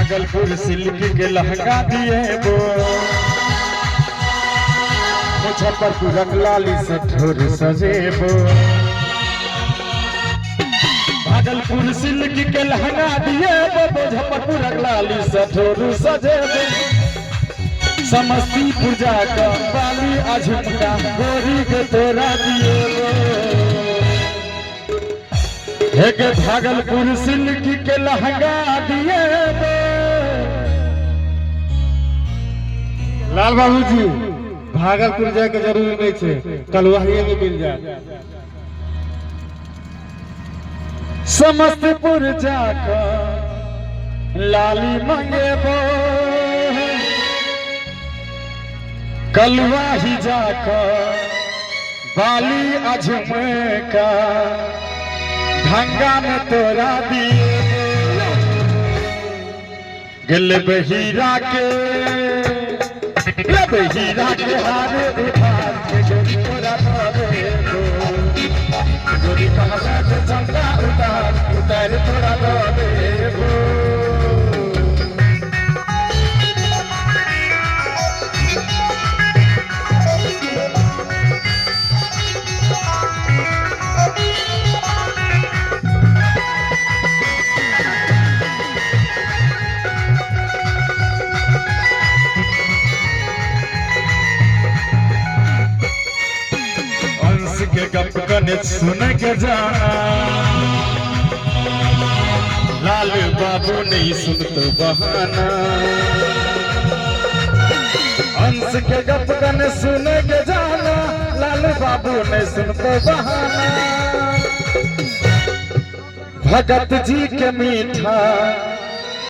Bhagalpur silk के लहंगा दिए वो, मुजफ्फरपुर लाली से ठोर सजेबो। भागलपुर सिल्क के लहंगा दिए वो, मुजफ्फरपुर लाली से ठोर सजेबो। समस्तीपुर जाकर बाली अझुमका गोरी के तोरा दिए वो। एक भागलपुर सिल्क के लहंगा दिए वो। लाल बाबू जी भागलपुर जाए के जरूरी नहीं छे, कलवाहिए में मिल जाए। समस्तीपुर जाकर लाली मंगेबो, कलवाही जाकर बाली अझुमका ढंगा में तोरा दिए। गल बहीरा के हारे उठार के गोरी तोरा देबो। गोरी कहला से चंदा उतार तोरा देबो। के गप कने सुन के जाना, लाल बाबू नहीं सुनतो बहाना। हंस के गप कने सुन के जाना, लाल बाबू नहीं सुनतो बहाना। भगत जी के मीठा